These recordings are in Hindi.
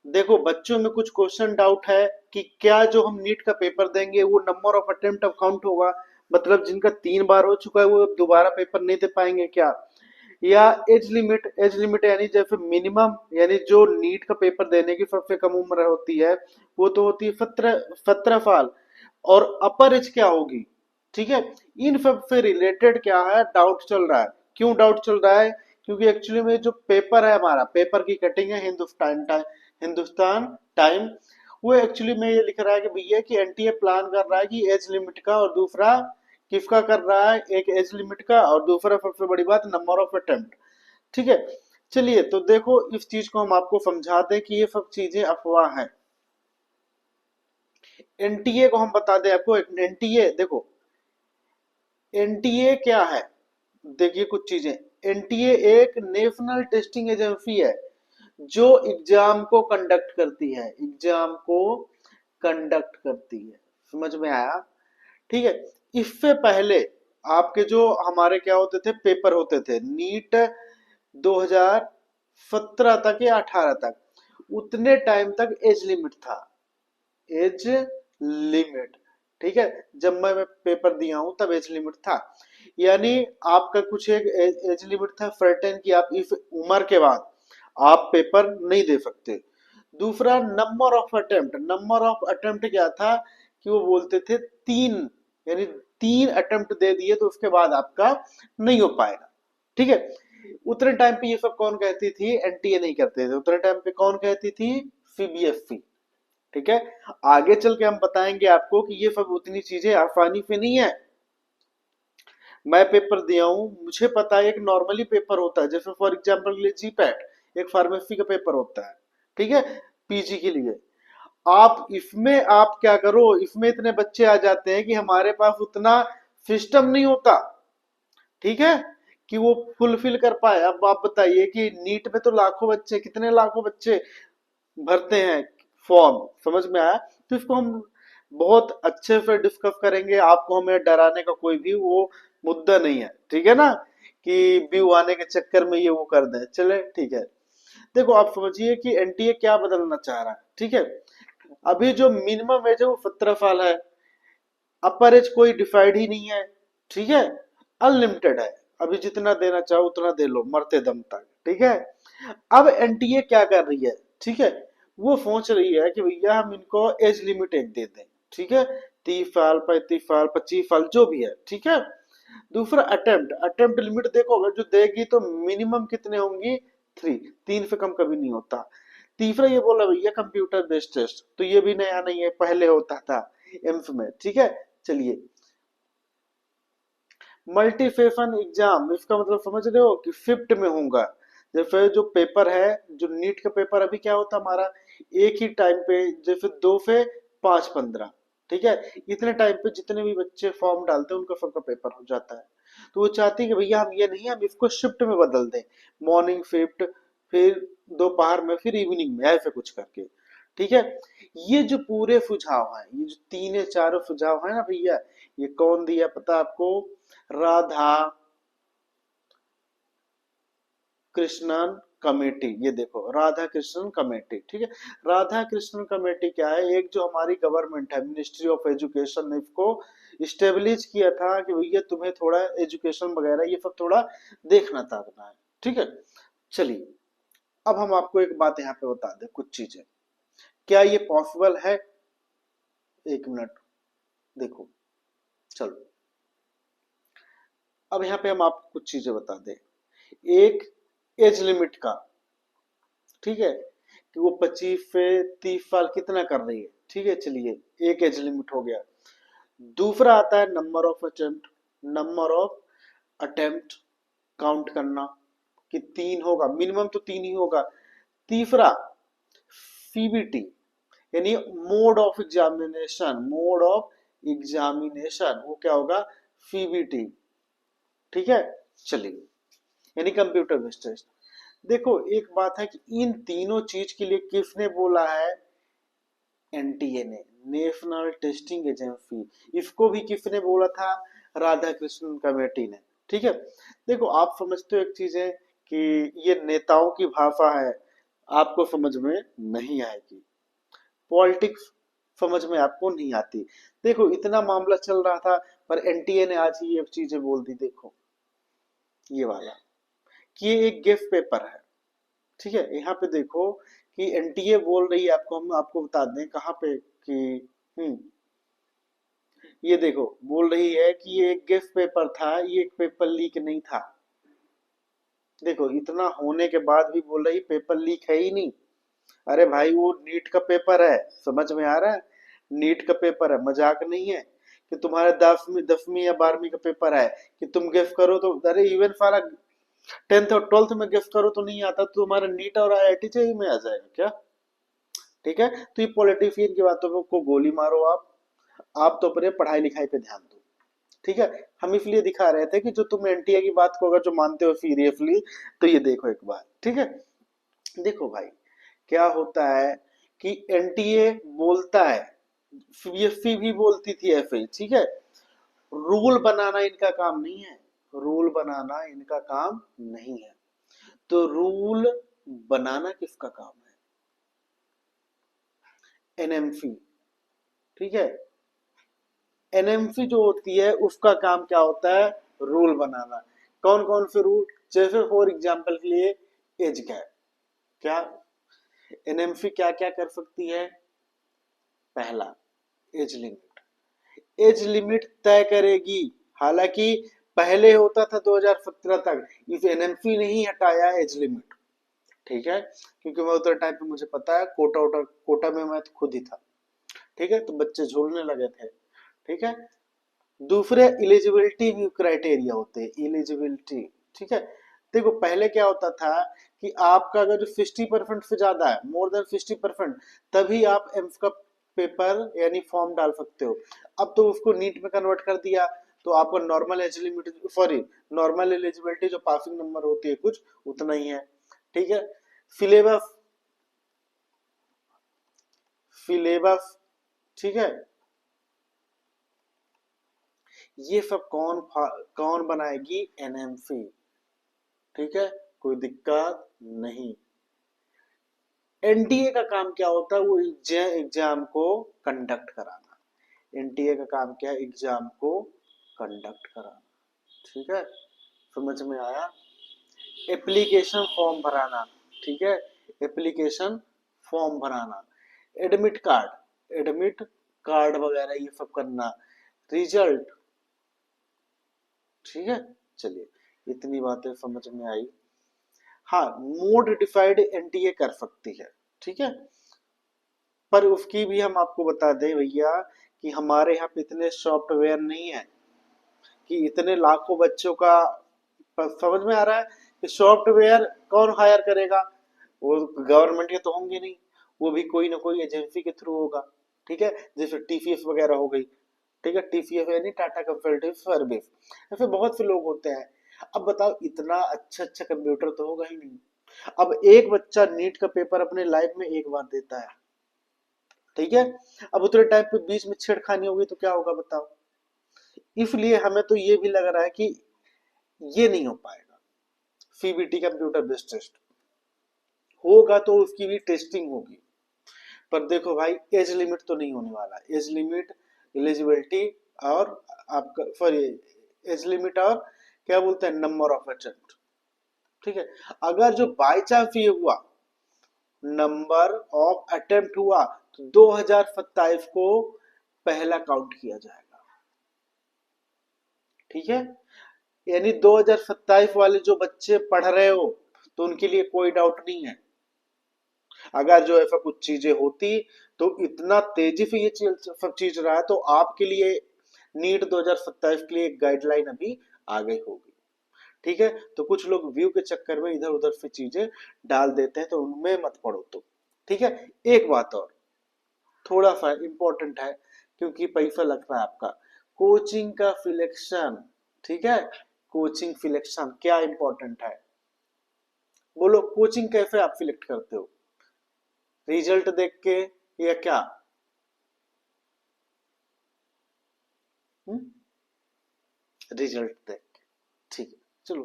देखो बच्चों में कुछ क्वेश्चन डाउट है कि क्या जो हम नीट का पेपर देंगे वो नंबर ऑफ अटेम्प्ट अब काउंट होगा, मतलब जिनका 3 बार हो चुका है वो अब दोबारा पेपर नहीं दे पाएंगे क्या? या एज लिमिट यानी जैसे मिनिमम, यानी जो नीट का पेपर देने की सबसे कम उम्र होती है वो तो होती है 17 17 साल, और अपर एज क्या होगी? ठीक है, इन सब से रिलेटेड क्या है डाउट चल रहा है। क्यों डाउट चल रहा है? क्योंकि एक्चुअली में जो पेपर है हमारा, पेपर की कटिंग है हिंदुस्तान टाइम, वो एक्चुअली में ये लिख रहा है कि भैया कि एनटीए प्लान कर रहा है कि एज लिमिट का, और दूसरा किसका कर रहा है, एक एज लिमिट का और दूसरा सबसे बड़ी बात नंबर ऑफ अटेम्प्ट। ठीक है, चलिए तो देखो इस चीज को हम आपको समझा दें कि ये सब चीजें अफवाह है। एनटीए को हम बता दें आपको, एनटीए देखो, एनटीए क्या है? देखिए कुछ चीजें, एनटीए एक नेशनल टेस्टिंग एजेंसी है जो एग्जाम को कंडक्ट करती है, एग्जाम को कंडक्ट करती है। समझ में आया? ठीक है, इससे पहले आपके जो हमारे क्या होते थे, पेपर होते थे नीट 2017 तक या 18 तक, उतने टाइम तक एज लिमिट था, एज लिमिट। ठीक है, जब मैं पेपर दिया हूं तब एज लिमिट था, यानी आपका कुछ एक एज लिमिट था सर्टेन कि आप इस उम्र के बाद आप पेपर नहीं दे सकते। दूसरा नंबर ऑफ अटेम्प्ट क्या था कि वो बोलते थे 3, यानी 3 अटेम्प्ट दे दिए तो उसके बाद आपका नहीं हो पाएगा। ठीक है, उतने टाइम पे ये सब कौन कहती थी, एनटीए नहीं करते थे उतने टाइम पे, कौन कहती थी, सीबीएसई। ठीक है, आगे चल के हम बताएंगे आपको कि ये सब उतनी चीजें आसानी से नहीं है। मैं पेपर दिया हूं, मुझे पता है एक नॉर्मली पेपर होता है, जैसे फॉर एग्जाम्पल के लिए जीपैट एक फार्मेसी का पेपर होता है। ठीक है, पीजी के लिए आप इसमें आप क्या करो, इसमें इतने बच्चे आ जाते हैं कि हमारे पास उतना सिस्टम नहीं होता। ठीक है, कि वो फुलफिल कर पाए। अब आप बताइए कि नीट में तो लाखों बच्चे, कितने लाखों बच्चे भरते हैं फॉर्म। समझ में आया? तो इसको हम बहुत अच्छे से डिस्कस करेंगे, आपको हमें डराने का कोई भी वो मुद्दा नहीं है। ठीक है ना, कि व्यू आने के चक्कर में ये वो कर दें। चले ठीक है, देखो आप समझिए कि एनटीए क्या बदलना चाह रहा है। ठीक है, अभी जो मिनिमम एज है वो 17 साल है, अपर एज कोई डिफाइड ही नहीं है। ठीक है, अनलिमिटेड है, अभी जितना देना चाहो उतना दे लो मरते दम तक। ठीक है, अब एनटीए क्या कर रही है, ठीक है, वो सोच रही है कि भैया हम इनको एज लिमिट एक दे दें। ठीक है, 30 साल 35 साल 25 साल जो भी है। ठीक है, दूसरा अटेम्प्ट लिमिट देखो, अगर जो देगी तो मिनिमम कितने होंगी, 3, 3 से कम कभी नहीं होता। तीसरा ये बोला भैया कंप्यूटर बेस्ड टेस्ट, तो ये भी नया नहीं है, पहले होता था एम्स में। ठीक है, चलिए, मल्टी सेशन एग्जाम, इसका मतलब समझ रहे हो कि शिफ्ट में होगा। जैसे जो पेपर है, जो नीट का पेपर अभी क्या होता है हमारा, एक ही टाइम पे, जैसे 2 से 5 15। ठीक है, इतने टाइम पे जितने भी बच्चे फॉर्म डालते हैं उनका सबका पेपर हो जाता है। तो वो चाहती है कि भैया हम ये नहीं, हम इसको शिफ्ट में बदल दें, मॉर्निंग शिफ्ट, फिर दोपहर में, फिर इवनिंग में, ऐसे कुछ करके। ठीक है, ये जो पूरे सुझाव हैं, ये जो तीन या चारों सुझाव है ना भैया, ये कौन दिया पता आपको? राधा कृष्णन कमेटी। ये देखो राधा कृष्णन कमेटी। ठीक है, राधा कृष्णन कमेटी क्या है, एक जो हमारी गवर्नमेंट है, मिनिस्ट्री ऑफ एजुकेशन ने इसको स्टेब्लिश किया था कि भैया तुम्हें थोड़ा एजुकेशन वगैरह ये सब थोड़ा देखना ताकना है। ठीक है, चलिए अब हम आपको एक बात यहाँ पे बता दें, कुछ चीजें, क्या ये पॉसिबल है? एक मिनट देखो, चलो अब यहाँ पे हम आपको कुछ चीजें बता दें। एक एज लिमिट का, ठीक है, कि वो 25 से 30 साल कितना कर रही है। ठीक है, चलिए एक एज लिमिट हो गया। दूसरा आता है नंबर ऑफ अटेम्प्ट काउंट करना, कि 3 होगा, मिनिमम तो 3 ही होगा। तीसरा सीबीटी, यानी मोड ऑफ एग्जामिनेशन, वो क्या होगा, सीबीटी। ठीक है, चलिए, यानी कंप्यूटर बेस्ड टेस्ट। देखो एक बात है कि इन तीनों चीज के लिए किसने बोला है, एनटीए ने, नेशनल टेस्टिंग एजेंसी। इसको भी किसने बोला था, राधा कृष्णन कमेटी ने। ठीक है, देखो आप समझते हो एक चीज है कि ये नेताओं की भाषा है, आपको समझ में नहीं आएगी, पॉलिटिक्स समझ में आपको नहीं आती। देखो इतना मामला चल रहा था, पर एनटीए ने आज ही ये चीजें बोल दी। देखो ये वाला कि ये एक गिफ्ट पेपर है, ठीक है। यहाँ पे देखो कि एनटीए बोल रही है आपको, हम आपको बता दें कहाँ पे कि हम्म ये देखो बोल रही है कि ये एक गिफ्ट पेपर था, ये एक पेपर लीक नहीं था। देखो इतना होने के बाद भी बोल रही पेपर लीक है ही नहीं। अरे भाई वो नीट का पेपर है, समझ में आ रहा है? नीट का पेपर है, मजाक नहीं है कि तुम्हारे 10वीं या 12वीं का पेपर है कि तुम गिफ्ट करो तो। अरे इवन सारा 10th और 12th में गिफ्ट करो तो नहीं आता, तो तुम्हारा नीट और आईआईटी जेईई में आ जाएगा क्या? ठीक है। तो ये पॉलिटिशियन की बातों को गोली मारो आप तो अपने पढ़ाई लिखाई पे ध्यान दो। ठीक है। हम इसलिए दिखा रहे थे कि जो तुम एनटीए की बात को अगर जो मानते हो सीरियसली, तो ये देखो एक बार, ठीक है। देखो भाई क्या होता है कि एनटीए बोलता है, सीबीएसई भी बोलती थी ऐसे ही, ठीक है। रूल बनाना इनका काम नहीं है, रूल बनाना इनका काम नहीं है। तो रूल बनाना किसका काम है? एनएमसी, ठीक है। एनएमसी जो होती है उसका काम क्या होता है? रूल बनाना। कौन कौन से रूल? जैसे फॉर एग्जांपल के लिए एज गैप, क्या एनएमसी क्या क्या कर सकती है? पहला, एज लिमिट, एज लिमिट तय करेगी। हालांकि पहले होता था 2017 तक, इस एनएमसी ने ही हटाया एज लिमिट, ठीक है। क्योंकि मैं उतर टाइम पे मुझे पता है, कोटा में मैं तो खुद ही था, ठीक है। तो बच्चे झूलने लगे थे, ठीक है। दूसरे एलिजिबिलिटी भी क्राइटेरिया होते हैं, एलिजिबिलिटी, ठीक है। देखो पहले क्या होता था कि आपका अगर जो 60% से ज्यादा है, मोर देन 60%, तभी आप एम्स का पेपर यानी फॉर्म डाल सकते हो। अब तो उसको नीट में कन्वर्ट कर दिया, तो आपका normal age limit, sorry, normal eligibility जो पासिंग नंबर होती है कुछ उतना ही है, ठीक है। सिलेबस, सिलेबस, ठीक है। ये सब कौन बनाएगी? एनएमसी, ठीक है। कोई दिक्कत नहीं। एनटीए का काम क्या होता है? वो एग्जाम को कंडक्ट कराना। एनटीए का काम क्या है? एग्जाम को कंडक्ट कराना, ठीक है। समझ में आया? एप्लीकेशन फॉर्म भराना, ठीक है। एप्लीकेशन फॉर्म भराना, एडमिट कार्ड, एडमिट कार्ड वगैरह ये सब करना, रिजल्ट, ठीक है। चलिए इतनी बातें समझ में आई। हाँ, मोड डिफाइड एनटीए कर सकती है, ठीक है। पर उसकी भी हम आपको बता दें भैया कि हमारे यहाँ पे इतने सॉफ्टवेयर नहीं है कि इतने लाखों बच्चों का, समझ में आ रहा है कि सॉफ्टवेयर कौन हायर करेगा? वो गवर्नमेंट के तो होंगे नहीं, वो भी कोई ना कोई एजेंसी के थ्रू होगा, ठीक है। जैसे टीसीएस वगैरह हो गई, ठीक है। टीसीएस यानी टाटा कंसल्टेंट सर्विस, ऐसे बहुत से लोग होते हैं। अब बताओ इतना अच्छा अच्छा कंप्यूटर तो होगा ही नहीं। अब एक बच्चा नीट का पेपर अपने लाइफ में एक बार देता है, ठीक है। अब उतने टाइम पे बीच में छेड़खानी होगी तो क्या होगा बताओ? इसलिए हमें तो ये भी लग रहा है कि ये नहीं हो पाएगा, सीबीटी कंप्यूटर बेस्ड टेस्ट होगा तो उसकी भी टेस्टिंग होगी। पर देखो भाई एज लिमिट तो नहीं होने वाला, एज लिमिट, एलिजिबिलिटी और आपका सॉरी, एज लिमिट और क्या बोलते हैं, नंबर ऑफ अटेम्प्ट, ठीक है। अगर जो बाई चांस ये हुआ, नंबर ऑफ अटेम्प्ट हुआ, तो 2027 को पहला काउंट किया जाएगा, ठीक है। यानी 2027 वाले जो बच्चे पढ़ रहे हो तो उनके लिए कोई डाउट नहीं है। अगर जो ऐसा कुछ चीजें होती तो इतना तेजी से ये सब चीज रहा है, तो आपके लिए नीट 2027 के लिए एक गाइडलाइन अभी आ गई होगी, ठीक है। तो कुछ लोग व्यू के चक्कर में इधर उधर से चीजें डाल देते हैं, तो उनमें मत पड़ो तो, ठीक है। एक बात और थोड़ा सा इंपॉर्टेंट है, क्योंकि पैसा लग रहा है आपका, कोचिंग का सिलेक्शन, ठीक है। कोचिंग सिलेक्शन क्या इंपॉर्टेंट है? बोलो कोचिंग कैसे आप सिलेक्ट करते हो? रिजल्ट देख के या क्या? रिजल्ट देख के, ठीक है। चलो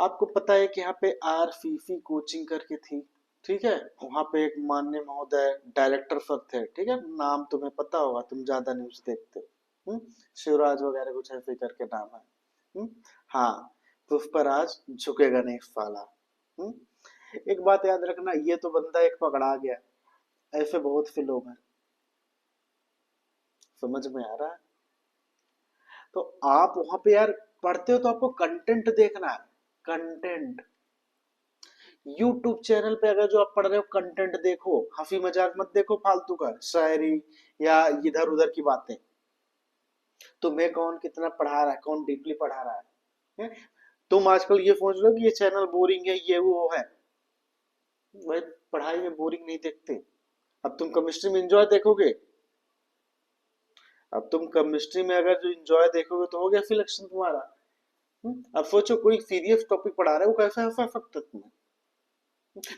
आपको पता है कि यहाँ पे आर फीफी कोचिंग करके थी, ठीक है, वहां पे एक माननीय महोदय डायरेक्टर सर थे, ठीक है, नाम तुम्हें पता होगा, तुम ज्यादा न्यूज देखते हो। शिवराज वगैरह कुछ ऐसे करके नाम है। हाँ, तो उस पर आज झुकेगा नहीं साला। हम्म, एक बात याद रखना, ये तो बंदा एक पकड़ा गया, ऐसे बहुत से लोग हैं। समझ में आ रहा है? तो आप वहां पे यार पढ़ते हो तो आपको कंटेंट देखना है, कंटेंट। यूट्यूब चैनल पे अगर जो आप पढ़ रहे हो कंटेंट देखो, हंसी मजाक मत देखो फालतू का शायरी या इधर उधर की बातें। तुम्हें कौन कितना पढ़ा रहा है, कौन डीपली पढ़ा रहा है? तुम आजकल ये सोच लो कि ये चैनल बोरिंग है, ये वो है। भाई पढ़ाई में बोरिंग नहीं देखते। अब तुम केमिस्ट्री में एंजॉय देखोगे, अब तुम केमिस्ट्री में अगर जो एंजॉय देखोगे तो हो गया सिलेक्शन तुम्हारा। अब सोचो कोई सीरियस टॉपिक पढ़ा रहा है, वो कैसे हंसा सकता है तुम्हें?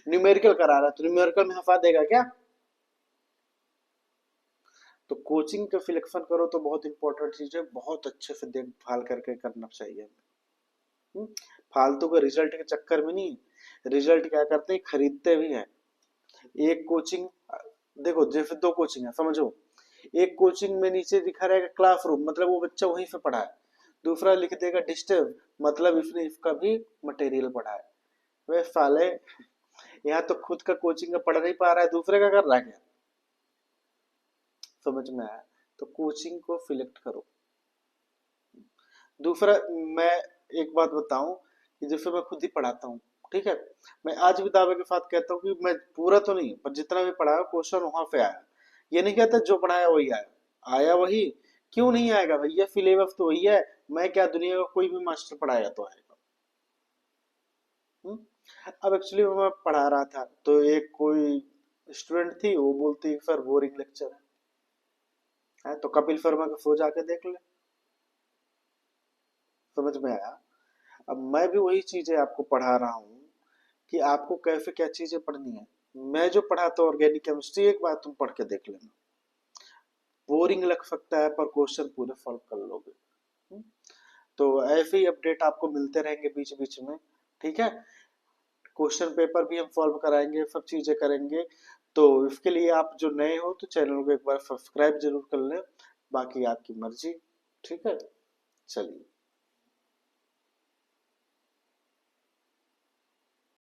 न्यूमेरिकल करा रहा है तो न्यूमेरिकल में हंसा देगा क्या? तो कोचिंग का सिलेक्शन करो तो बहुत इंपॉर्टेंट चीज है, बहुत अच्छे से देखभाल करके करना चाहिए। हम्म, फालतू के रिजल्ट के चक्कर में नहीं। रिजल्ट क्या करते हैं, खरीदते भी हैं। एक कोचिंग, देखो जैसे दो कोचिंग है समझो, एक कोचिंग में नीचे दिखा रहेगा क्लासरूम, मतलब वो बच्चा वहीं से पढ़ा है। दूसरा लिख देगा डिस्टर्ब, मतलब इसने इसका भी मटेरियल पढ़ा है। वे साले, यहाँ तो खुद का कोचिंग का पढ़ नहीं पा रहा है, दूसरे का कर रहा है क्या? समझ में आया? तो कोचिंग को सिलेक्ट करो। दूसरा, मैं एक बात बताऊं कि जैसे मैं खुद ही पढ़ाता हूँ, ठीक है, मैं आज भी दावे के साथ कहता हूँ कि मैं पूरा तो नहीं पर जितना भी पढ़ाया क्वेश्चन वहां पे आया। ये नहीं कहता जो पढ़ाया वही आया, आया वही। क्यों नहीं आएगा भैया, सिलेबस तो वही है। मैं क्या, दुनिया का कोई भी मास्टर पढ़ाया तो आएगा। हम्म? अब एक्चुअली मैं पढ़ा रहा था तो एक कोई स्टूडेंट थी, वो बोलती सर बोरिंग लेक्चर है, तो कपिल शर्मा का शो जाके देख ले। समझ में आया? अब मैं भी वही चीजें आपको पढ़ा रहा हूँ कि आपको कैसे क्या चीजें पढ़नी है। मैं जो पढ़ाता हूँ ऑर्गेनिक केमिस्ट्री, एक बार तुम पढ़ के देख लेना। बोरिंग लग सकता है पर क्वेश्चन पूरे सॉल्व कर लोगे। हम्म? तो ऐसे ही अपडेट आपको मिलते रहेंगे बीच बीच में, ठीक है। क्वेश्चन पेपर भी हम सॉल्व कराएंगे, सब चीजें करेंगे। तो इसके लिए आप जो नए हो तो चैनल को एक बार सब्सक्राइब जरूर कर लें, बाकी आपकी मर्जी। ठीक है, चलिए।